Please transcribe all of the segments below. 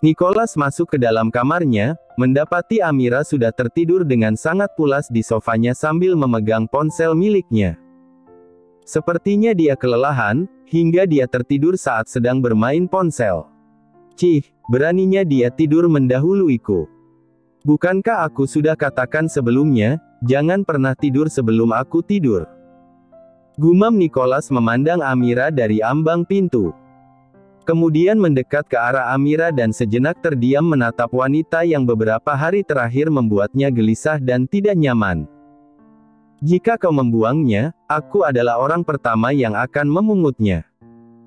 Nicholas masuk ke dalam kamarnya, mendapati Amira sudah tertidur dengan sangat pulas di sofanya sambil memegang ponsel miliknya. Sepertinya dia kelelahan, hingga dia tertidur saat sedang bermain ponsel. Cih, beraninya dia tidur mendahuluiku. Bukankah aku sudah katakan sebelumnya, jangan pernah tidur sebelum aku tidur. Gumam Nicholas memandang Amira dari ambang pintu. Kemudian mendekat ke arah Amira dan sejenak terdiam menatap wanita yang beberapa hari terakhir membuatnya gelisah dan tidak nyaman. Jika kau membuangnya, aku adalah orang pertama yang akan memungutnya.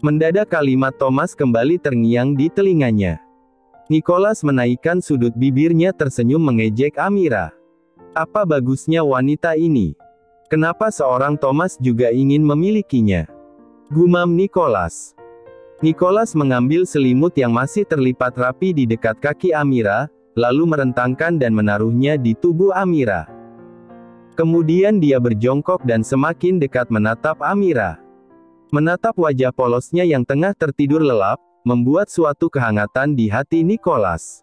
Mendadak kalimat Thomas kembali terngiang di telinganya. Nicholas menaikkan sudut bibirnya tersenyum mengejek Amira. Apa bagusnya wanita ini? Kenapa seorang Thomas juga ingin memilikinya? Gumam Nicholas. Nicholas mengambil selimut yang masih terlipat rapi di dekat kaki Amira, lalu merentangkan dan menaruhnya di tubuh Amira. Kemudian dia berjongkok dan semakin dekat menatap Amira. Menatap wajah polosnya yang tengah tertidur lelap, membuat suatu kehangatan di hati Nicholas.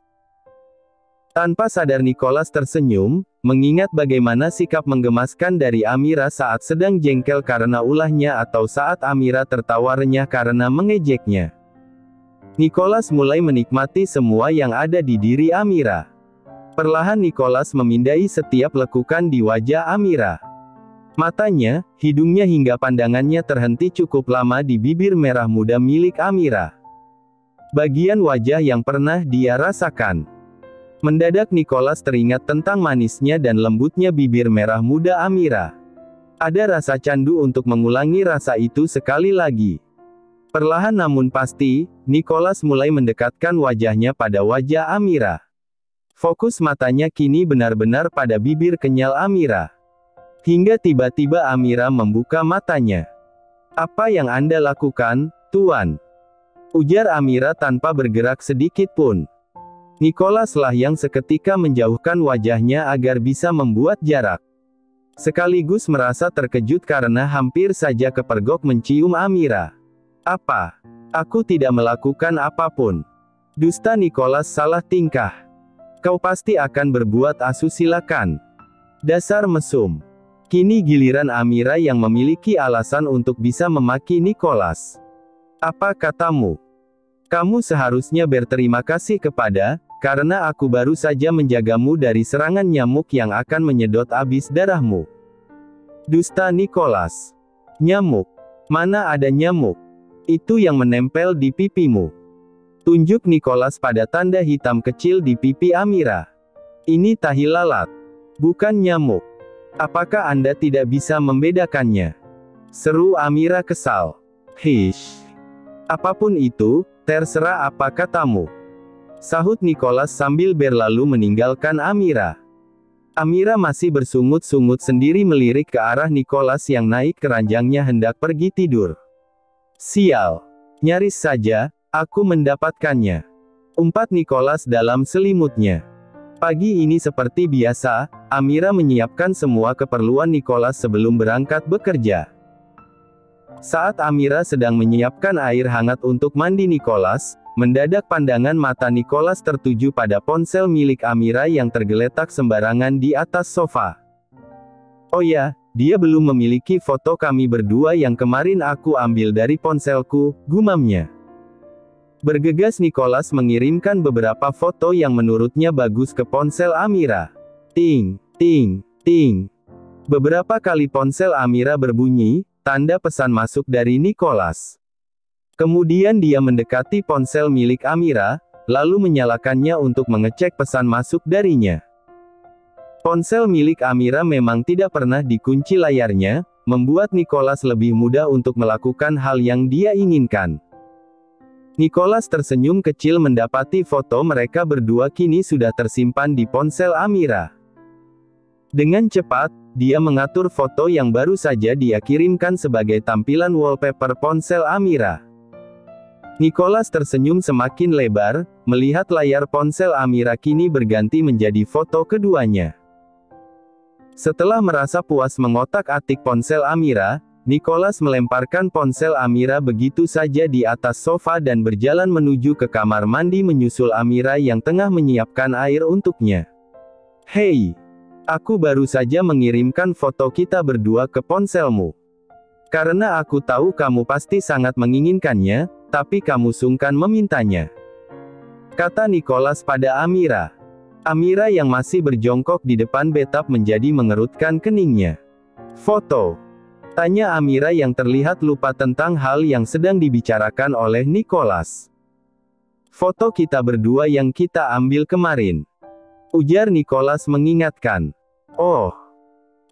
Tanpa sadar Nicholas tersenyum, mengingat bagaimana sikap menggemaskan dari Amira saat sedang jengkel karena ulahnya atau saat Amira tertawa renyah karena mengejeknya. Nicholas mulai menikmati semua yang ada di diri Amira. Perlahan Nicholas memindai setiap lekukan di wajah Amira. Matanya, hidungnya hingga pandangannya terhenti cukup lama di bibir merah muda milik Amira. Bagian wajah yang pernah dia rasakan. Mendadak Nicholas teringat tentang manisnya dan lembutnya bibir merah muda Amira. Ada rasa candu untuk mengulangi rasa itu sekali lagi. Perlahan namun pasti, Nicholas mulai mendekatkan wajahnya pada wajah Amira. Fokus matanya kini benar-benar pada bibir kenyal Amira. Hingga tiba-tiba Amira membuka matanya. "Apa yang Anda lakukan, Tuan?" ujar Amira tanpa bergerak sedikit pun. Nicholas lah yang seketika menjauhkan wajahnya agar bisa membuat jarak. Sekaligus merasa terkejut karena hampir saja kepergok mencium Amira. "Apa? Aku tidak melakukan apapun." "Dusta Nicholas, salah tingkah. Kau pasti akan berbuat asusila kan? Dasar mesum." Kini giliran Amira yang memiliki alasan untuk bisa memaki Nicholas. "Apa katamu? Kamu seharusnya berterima kasih karena aku baru saja menjagamu dari serangan nyamuk yang akan menyedot habis darahmu." "Dusta Nicholas. Nyamuk? Mana ada nyamuk? Itu yang menempel di pipimu." Tunjuk Nicholas pada tanda hitam kecil di pipi Amira. "Ini tahi lalat. Bukan nyamuk. Apakah Anda tidak bisa membedakannya?" seru Amira kesal. "Hish. Apapun itu, terserah apa katamu," sahut Nicholas sambil berlalu meninggalkan Amira. Amira masih bersungut-sungut sendiri melirik ke arah Nicholas yang naik ke ranjangnya hendak pergi tidur. "Sial. Nyaris saja, aku mendapatkannya," umpat Nicholas dalam selimutnya. Pagi ini seperti biasa, Amira menyiapkan semua keperluan Nicholas sebelum berangkat bekerja. Saat Amira sedang menyiapkan air hangat untuk mandi Nicholas, mendadak pandangan mata Nicholas tertuju pada ponsel milik Amira yang tergeletak sembarangan di atas sofa. "Oh ya, dia belum memiliki foto kami berdua yang kemarin aku ambil dari ponselku," gumamnya. Bergegas Nicholas mengirimkan beberapa foto yang menurutnya bagus ke ponsel Amira. Ting, ting, ting. Beberapa kali ponsel Amira berbunyi, tanda pesan masuk dari Nicholas. Kemudian dia mendekati ponsel milik Amira, lalu menyalakannya untuk mengecek pesan masuk darinya. Ponsel milik Amira memang tidak pernah dikunci layarnya, membuat Nicholas lebih mudah untuk melakukan hal yang dia inginkan. Nicholas tersenyum kecil mendapati foto mereka berdua kini sudah tersimpan di ponsel Amira. Dengan cepat, dia mengatur foto yang baru saja dia kirimkan sebagai tampilan wallpaper ponsel Amira. Nicholas tersenyum semakin lebar, melihat layar ponsel Amira kini berganti menjadi foto keduanya. Setelah merasa puas mengotak-atik ponsel Amira, Nicholas melemparkan ponsel Amira begitu saja di atas sofa dan berjalan menuju ke kamar mandi menyusul Amira yang tengah menyiapkan air untuknya. Hei, aku baru saja mengirimkan foto kita berdua ke ponselmu. Karena aku tahu kamu pasti sangat menginginkannya, tapi kamu sungkan memintanya, kata Nicholas pada Amira. Amira yang masih berjongkok di depan bathtub menjadi mengerutkan keningnya. Foto? Tanya Amira yang terlihat lupa tentang hal yang sedang dibicarakan oleh Nicholas. Foto kita berdua yang kita ambil kemarin, ujar Nicholas mengingatkan. Oh.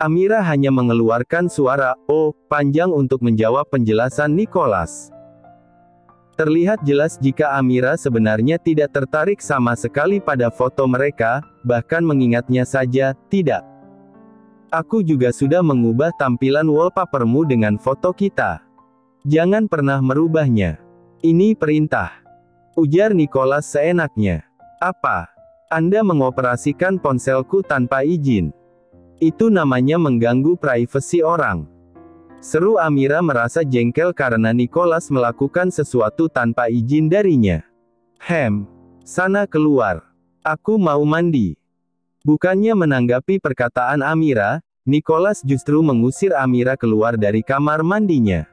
Amira hanya mengeluarkan suara "oh" panjang untuk menjawab penjelasan Nicholas. Terlihat jelas jika Amira sebenarnya tidak tertarik sama sekali pada foto mereka, bahkan mengingatnya saja, tidak. Aku juga sudah mengubah tampilan wallpapermu dengan foto kita. Jangan pernah merubahnya. Ini perintah, ujar Nicholas seenaknya. Apa? Anda mengoperasikan ponselku tanpa izin? Itu namanya mengganggu privasi orang. Seru Amira merasa jengkel karena Nicholas melakukan sesuatu tanpa izin darinya. Sana keluar. Aku mau mandi. Bukannya menanggapi perkataan Amira, Nicholas justru mengusir Amira keluar dari kamar mandinya.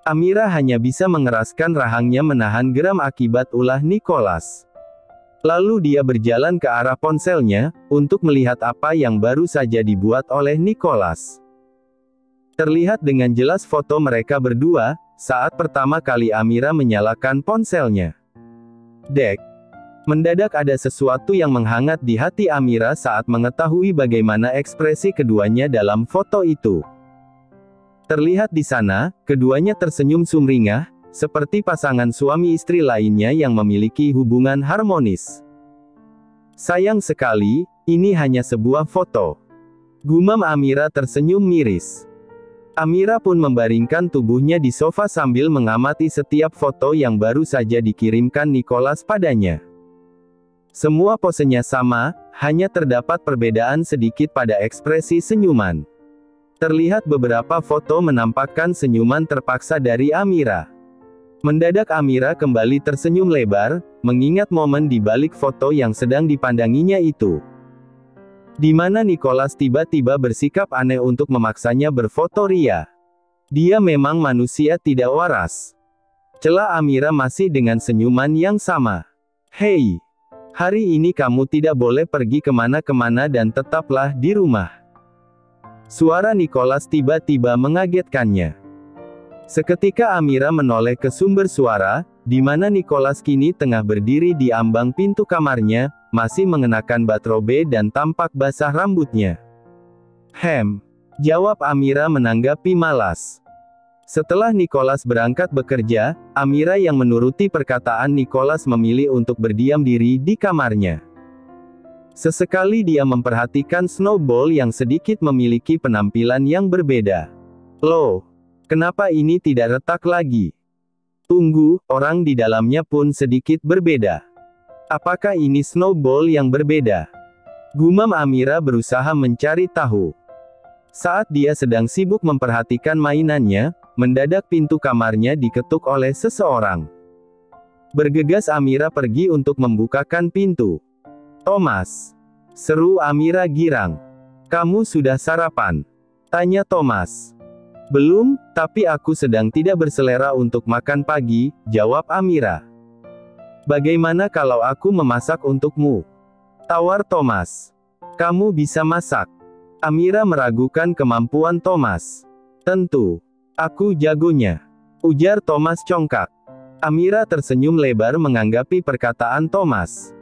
Amira hanya bisa mengeraskan rahangnya menahan geram akibat ulah Nicholas. Lalu dia berjalan ke arah ponselnya, untuk melihat apa yang baru saja dibuat oleh Nicholas. Terlihat dengan jelas foto mereka berdua, saat pertama kali Amira menyalakan ponselnya. Dek. Mendadak ada sesuatu yang menghangat di hati Amira saat mengetahui bagaimana ekspresi keduanya dalam foto itu. Terlihat di sana, keduanya tersenyum sumringah, seperti pasangan suami istri lainnya yang memiliki hubungan harmonis. Sayang sekali, ini hanya sebuah foto. Gumam Amira tersenyum miris. Amira pun membaringkan tubuhnya di sofa sambil mengamati setiap foto yang baru saja dikirimkan Nicholas padanya. Semua posenya sama, hanya terdapat perbedaan sedikit pada ekspresi senyuman. Terlihat beberapa foto menampakkan senyuman terpaksa dari Amira. Mendadak Amira kembali tersenyum lebar, mengingat momen di balik foto yang sedang dipandanginya itu. Di mana Nicholas tiba-tiba bersikap aneh untuk memaksanya berfoto ria. Dia memang manusia tidak waras. Celah Amira masih dengan senyuman yang sama. Hei! Hari ini kamu tidak boleh pergi kemana-kemana dan tetaplah di rumah. Suara Nicholas tiba-tiba mengagetkannya. Seketika Amira menoleh ke sumber suara, di mana Nicholas kini tengah berdiri di ambang pintu kamarnya, masih mengenakan bathrobe dan tampak basah rambutnya. Jawab Amira menanggapi malas. Setelah Nicholas berangkat bekerja, Amira yang menuruti perkataan Nicholas memilih untuk berdiam diri di kamarnya. Sesekali dia memperhatikan Snowball yang sedikit memiliki penampilan yang berbeda. Loh, kenapa ini tidak retak lagi? Tunggu, orang di dalamnya pun sedikit berbeda. Apakah ini Snowball yang berbeda? Gumam Amira berusaha mencari tahu. Saat dia sedang sibuk memperhatikan mainannya, mendadak pintu kamarnya diketuk oleh seseorang. Bergegas Amira pergi untuk membukakan pintu. Thomas. Seru Amira girang. Kamu sudah sarapan? Tanya Thomas. Belum, tapi aku sedang tidak berselera untuk makan pagi, jawab Amira. Bagaimana kalau aku memasak untukmu? Tawar Thomas. Kamu bisa masak. Amira meragukan kemampuan Thomas. Tentu. Aku jagonya, ujar Thomas congkak. Amira tersenyum lebar menanggapi perkataan Thomas.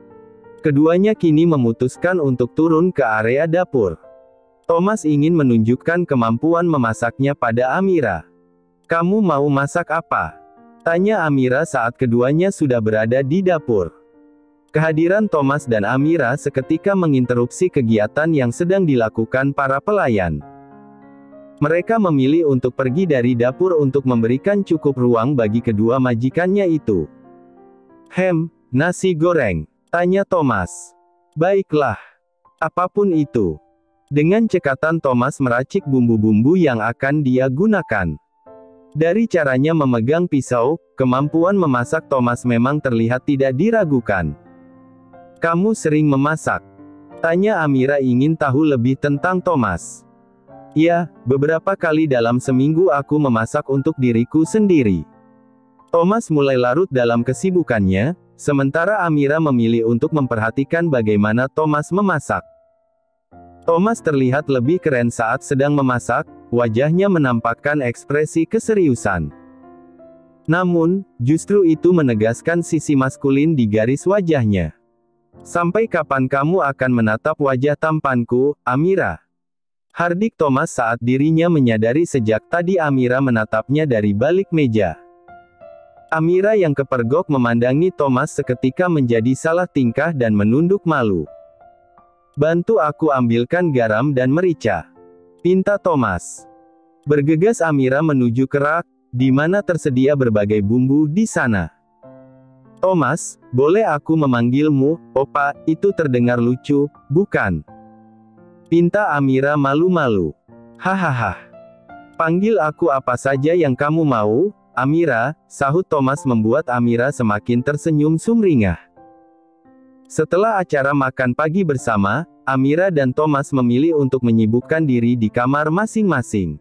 Keduanya kini memutuskan untuk turun ke area dapur. Thomas ingin menunjukkan kemampuan memasaknya pada Amira. Kamu mau masak apa? Tanya Amira saat keduanya sudah berada di dapur. Kehadiran Thomas dan Amira seketika menginterupsi kegiatan yang sedang dilakukan para pelayan. Mereka memilih untuk pergi dari dapur untuk memberikan cukup ruang bagi kedua majikannya itu. Nasi goreng? Tanya Thomas. Baiklah. Apapun itu. Dengan cekatan Thomas meracik bumbu-bumbu yang akan dia gunakan. Dari caranya memegang pisau, kemampuan memasak Thomas memang terlihat tidak diragukan. "Kamu sering memasak?" tanya Amira ingin tahu lebih tentang Thomas. "Ya, beberapa kali dalam seminggu aku memasak untuk diriku sendiri." Thomas mulai larut dalam kesibukannya, sementara Amira memilih untuk memperhatikan bagaimana Thomas memasak. Thomas terlihat lebih keren saat sedang memasak, wajahnya menampakkan ekspresi keseriusan. Namun, justru itu menegaskan sisi maskulin di garis wajahnya. "Sampai kapan kamu akan menatap wajah tampanku, Amira?" hardik Thomas saat dirinya menyadari sejak tadi Amira menatapnya dari balik meja. Amira yang kepergok memandangi Thomas seketika menjadi salah tingkah dan menunduk malu. "Bantu aku ambilkan garam dan merica," pinta Thomas. Bergegas Amira menuju ke rak, di mana tersedia berbagai bumbu di sana. "Thomas, boleh aku memanggilmu, Opa?" Itu terdengar lucu, bukan? Pinta Amira malu-malu. "Hahaha. Panggil aku apa saja yang kamu mau, Amira," sahut Thomas membuat Amira semakin tersenyum sumringah. Setelah acara makan pagi bersama, Amira dan Thomas memilih untuk menyibukkan diri di kamar masing-masing.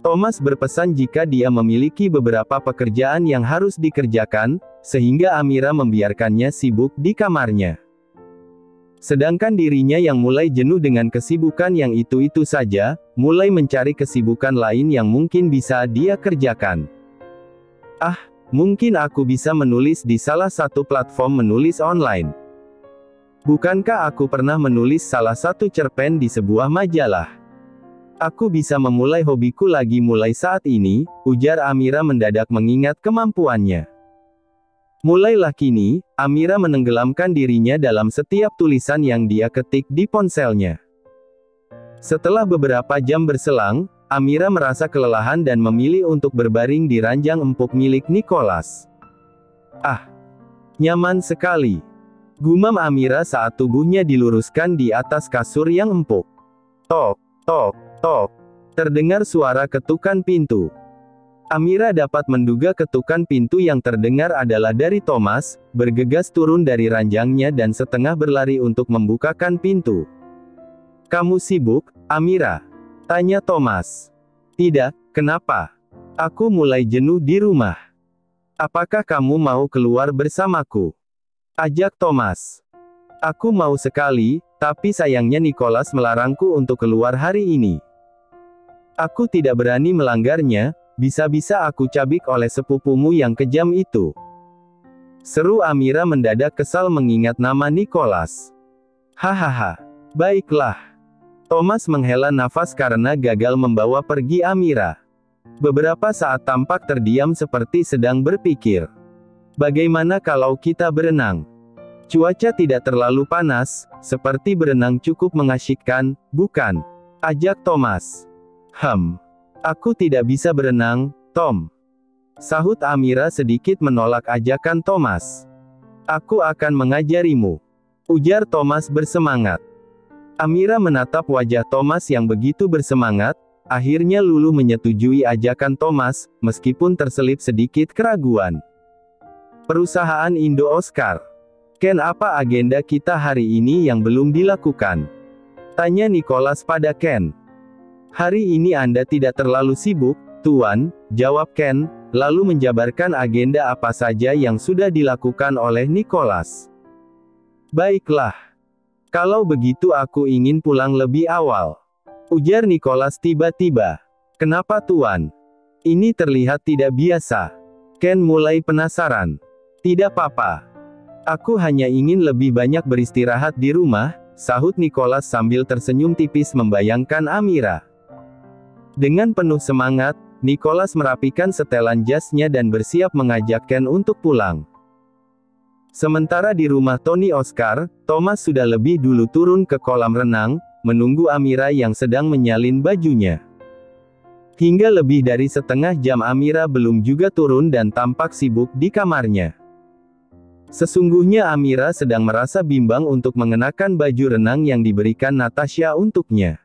Thomas berpesan jika dia memiliki beberapa pekerjaan yang harus dikerjakan, sehingga Amira membiarkannya sibuk di kamarnya. Sedangkan dirinya yang mulai jenuh dengan kesibukan yang itu-itu saja, mulai mencari kesibukan lain yang mungkin bisa dia kerjakan. "Ah, mungkin aku bisa menulis di salah satu platform menulis online. Bukankah aku pernah menulis salah satu cerpen di sebuah majalah? Aku bisa memulai hobiku lagi mulai saat ini," ujar Amira mendadak mengingat kemampuannya. Mulailah kini, Amira menenggelamkan dirinya dalam setiap tulisan yang dia ketik di ponselnya. Setelah beberapa jam berselang, Amira merasa kelelahan dan memilih untuk berbaring di ranjang empuk milik Nicholas. "Ah, nyaman sekali," gumam Amira saat tubuhnya diluruskan di atas kasur yang empuk. Tok, tok, tok. Terdengar suara ketukan pintu. Amira dapat menduga ketukan pintu yang terdengar adalah dari Thomas, bergegas turun dari ranjangnya dan setengah berlari untuk membukakan pintu. "Kamu sibuk, Amira?" tanya Thomas. "Tidak, kenapa? Aku mulai jenuh di rumah. Apakah kamu mau keluar bersamaku?" ajak Thomas. "Aku mau sekali, tapi sayangnya Nicholas melarangku untuk keluar hari ini. Aku tidak berani melanggarnya. Bisa-bisa aku cabik oleh sepupumu yang kejam itu," seru Amira mendadak kesal mengingat nama Nicholas. "Hahaha. Baiklah." Thomas menghela nafas karena gagal membawa pergi Amira. Beberapa saat tampak terdiam seperti sedang berpikir. "Bagaimana kalau kita berenang? Cuaca tidak terlalu panas, seperti berenang cukup mengasyikkan, bukan?" ajak Thomas. Aku tidak bisa berenang, Tom," sahut Amira sedikit menolak ajakan Thomas. "Aku akan mengajarimu," ujar Thomas bersemangat. Amira menatap wajah Thomas yang begitu bersemangat, akhirnya luluh menyetujui ajakan Thomas, meskipun terselip sedikit keraguan. Perusahaan Indo-Oscar. "Ken, apa agenda kita hari ini yang belum dilakukan?" tanya Nicholas pada Ken. "Hari ini Anda tidak terlalu sibuk, Tuan," jawab Ken, lalu menjabarkan agenda apa saja yang sudah dilakukan oleh Nicholas. "Baiklah. Kalau begitu aku ingin pulang lebih awal," ujar Nicholas tiba-tiba. "Kenapa Tuan? Ini terlihat tidak biasa." Ken mulai penasaran. "Tidak apa-apa. Aku hanya ingin lebih banyak beristirahat di rumah," sahut Nicholas sambil tersenyum tipis membayangkan Amira. Dengan penuh semangat, Nicholas merapikan setelan jasnya dan bersiap mengajak Ken untuk pulang. Sementara di rumah Tony Oscar, Thomas sudah lebih dulu turun ke kolam renang, menunggu Amira yang sedang menyalin bajunya. Hingga lebih dari setengah jam Amira belum juga turun dan tampak sibuk di kamarnya. Sesungguhnya Amira sedang merasa bimbang untuk mengenakan baju renang yang diberikan Natasha untuknya.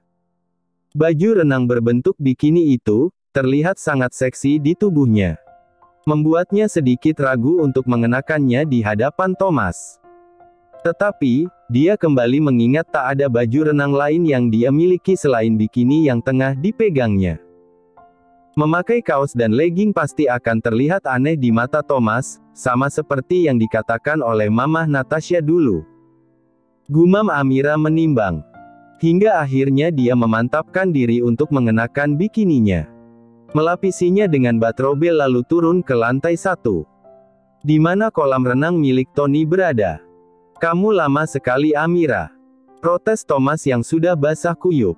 Baju renang berbentuk bikini itu terlihat sangat seksi di tubuhnya, membuatnya sedikit ragu untuk mengenakannya di hadapan Thomas. Tetapi, dia kembali mengingat tak ada baju renang lain yang dia miliki selain bikini yang tengah dipegangnya. Memakai kaos dan legging pasti akan terlihat aneh di mata Thomas, sama seperti yang dikatakan oleh Mamah Natasha dulu. Gumam Amira menimbang. Hingga akhirnya dia memantapkan diri untuk mengenakan bikininya. Melapisinya dengan bathrobe lalu turun ke lantai 1. Di mana kolam renang milik Tony berada. "Kamu lama sekali Amira," protes Thomas yang sudah basah kuyup.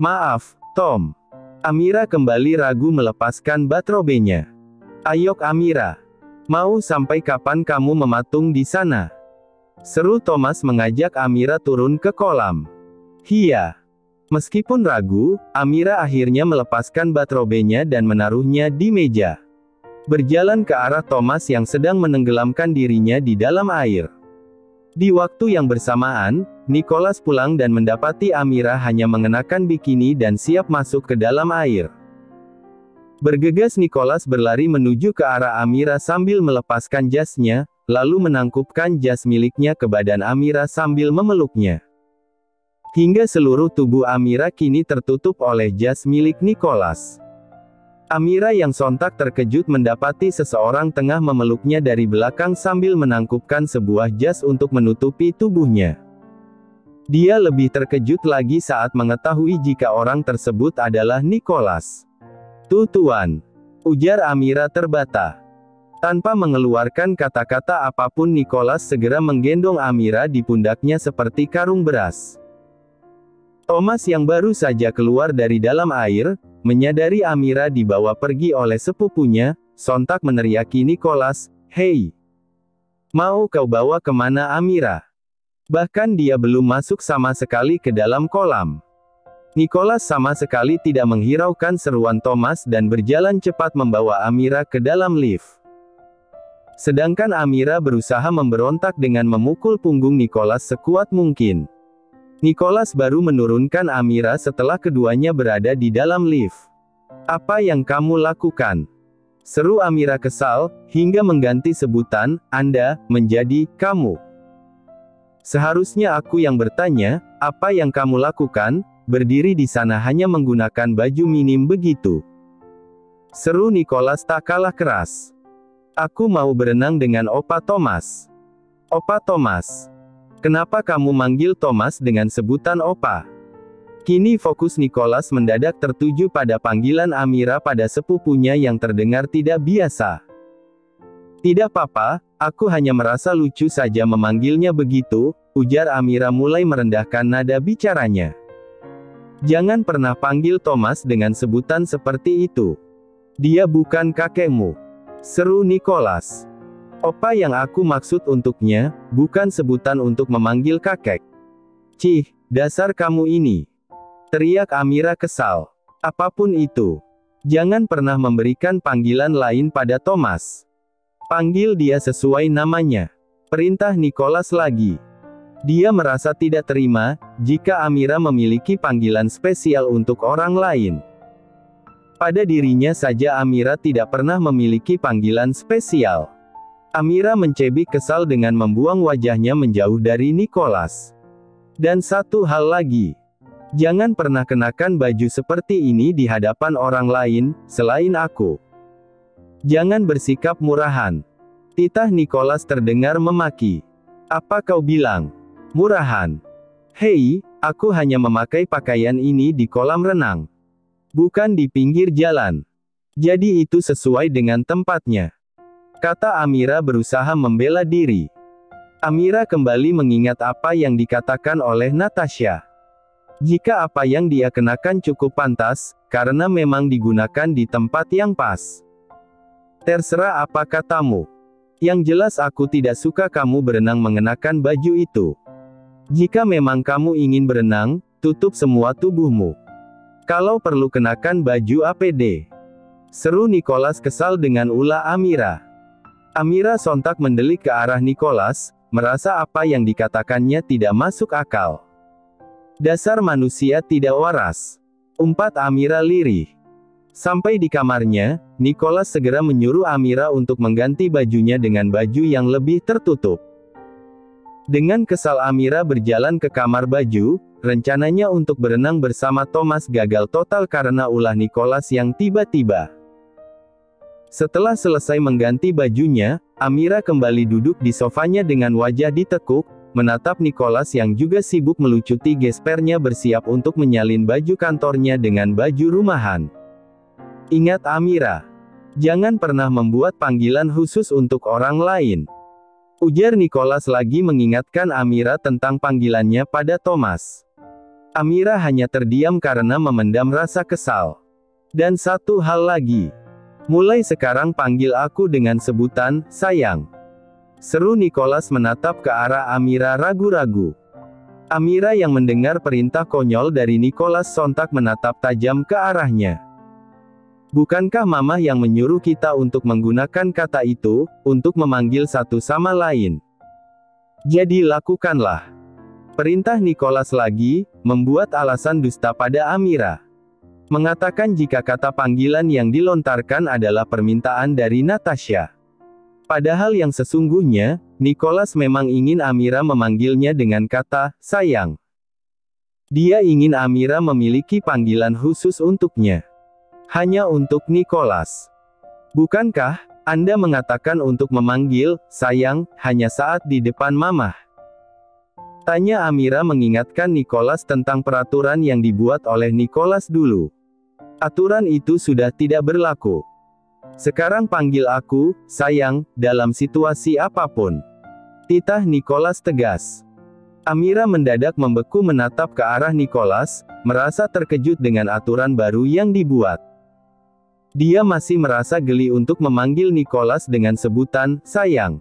"Maaf, Tom." Amira kembali ragu melepaskan bathrobe-nya. "Ayok Amira. Mau sampai kapan kamu mematung di sana?" seru Thomas mengajak Amira turun ke kolam. "Hiya." Meskipun ragu, Amira akhirnya melepaskan bathrobe-nya dan menaruhnya di meja. Berjalan ke arah Thomas yang sedang menenggelamkan dirinya di dalam air. Di waktu yang bersamaan, Nicholas pulang dan mendapati Amira hanya mengenakan bikini dan siap masuk ke dalam air. Bergegas Nicholas berlari menuju ke arah Amira sambil melepaskan jasnya, lalu menangkupkan jas miliknya ke badan Amira sambil memeluknya. Hingga seluruh tubuh Amira kini tertutup oleh jas milik Nicholas. Amira yang sontak terkejut mendapati seseorang tengah memeluknya dari belakang sambil menangkupkan sebuah jas untuk menutupi tubuhnya. Dia lebih terkejut lagi saat mengetahui jika orang tersebut adalah Nicholas. "Tuan," ujar Amira terbata. Tanpa mengeluarkan kata-kata apapun Nicholas segera menggendong Amira di pundaknya seperti karung beras. Thomas yang baru saja keluar dari dalam air, menyadari Amira dibawa pergi oleh sepupunya, sontak meneriaki Nicholas, "Hei! Mau kau bawa kemana Amira?" Bahkan dia belum masuk sama sekali ke dalam kolam. Nicholas sama sekali tidak menghiraukan seruan Thomas dan berjalan cepat membawa Amira ke dalam lift. Sedangkan Amira berusaha memberontak dengan memukul punggung Nicholas sekuat mungkin. Nicholas baru menurunkan Amira setelah keduanya berada di dalam lift. "Apa yang kamu lakukan?" seru Amira kesal, hingga mengganti sebutan Anda menjadi kamu. "Seharusnya aku yang bertanya, apa yang kamu lakukan, berdiri di sana hanya menggunakan baju minim begitu?" seru Nicholas tak kalah keras. "Aku mau berenang dengan Opa Thomas." "Opa Thomas? Kenapa kamu manggil Thomas dengan sebutan Opa?" Kini fokus Nicholas mendadak tertuju pada panggilan Amira pada sepupunya yang terdengar tidak biasa. "Tidak apa-apa, aku hanya merasa lucu saja memanggilnya begitu," ujar Amira mulai merendahkan nada bicaranya. "Jangan pernah panggil Thomas dengan sebutan seperti itu. Dia bukan kakekmu," seru Nicholas. "Opa yang aku maksud untuknya, bukan sebutan untuk memanggil kakek." "Cih, dasar kamu ini!" teriak Amira kesal. "Apapun itu, jangan pernah memberikan panggilan lain pada Thomas. Panggil dia sesuai namanya," perintah Nicholas lagi. Dia merasa tidak terima, jika Amira memiliki panggilan spesial untuk orang lain. Pada dirinya saja Amira tidak pernah memiliki panggilan spesial. Amira mencebik kesal dengan membuang wajahnya menjauh dari Nicholas. "Dan satu hal lagi. Jangan pernah kenakan baju seperti ini di hadapan orang lain, selain aku. Jangan bersikap murahan." Titah Nicholas terdengar memaki. "Apa kau bilang? Murahan? Hei, aku hanya memakai pakaian ini di kolam renang. Bukan di pinggir jalan. Jadi itu sesuai dengan tempatnya," kata Amira berusaha membela diri. Amira kembali mengingat apa yang dikatakan oleh Natasha. Jika apa yang dia kenakan cukup pantas, karena memang digunakan di tempat yang pas. "Terserah apa katamu. Yang jelas aku tidak suka kamu berenang mengenakan baju itu. Jika memang kamu ingin berenang, tutup semua tubuhmu. Kalau perlu kenakan baju APD," seru Nicholas kesal dengan ulah Amira. Amira sontak mendelik ke arah Nicholas, merasa apa yang dikatakannya tidak masuk akal. Dasar manusia tidak waras, umpat Amira lirih. Sampai di kamarnya, Nicholas segera menyuruh Amira untuk mengganti bajunya dengan baju yang lebih tertutup. Dengan kesal Amira berjalan ke kamar baju, rencananya untuk berenang bersama Thomas gagal total karena ulah Nicholas yang tiba-tiba. Setelah selesai mengganti bajunya, Amira kembali duduk di sofanya dengan wajah ditekuk, menatap Nicholas yang juga sibuk melucuti gespernya bersiap untuk menyalin baju kantornya dengan baju rumahan. Ingat Amira, jangan pernah membuat panggilan khusus untuk orang lain, ujar Nicholas lagi mengingatkan Amira tentang panggilannya pada Thomas. Amira hanya terdiam karena memendam rasa kesal. Dan satu hal lagi, mulai sekarang panggil aku dengan sebutan, sayang. Seru Nicholas menatap ke arah Amira ragu-ragu. Amira yang mendengar perintah konyol dari Nicholas sontak menatap tajam ke arahnya. Bukankah Mama yang menyuruh kita untuk menggunakan kata itu, untuk memanggil satu sama lain? Jadi lakukanlah. Perintah Nicholas lagi, membuat alasan dusta pada Amira. Mengatakan jika kata panggilan yang dilontarkan adalah permintaan dari Natasha. Padahal yang sesungguhnya, Nicholas memang ingin Amira memanggilnya dengan kata, sayang. Dia ingin Amira memiliki panggilan khusus untuknya. Hanya untuk Nicholas. Bukankah Anda mengatakan untuk memanggil, sayang, hanya saat di depan Mama? Tanya Amira mengingatkan Nicholas tentang peraturan yang dibuat oleh Nicholas dulu. Aturan itu sudah tidak berlaku. Sekarang panggil aku, sayang, dalam situasi apapun. Titah Nicholas tegas. Amira mendadak membeku menatap ke arah Nicholas, merasa terkejut dengan aturan baru yang dibuat. Dia masih merasa geli untuk memanggil Nicholas dengan sebutan, sayang.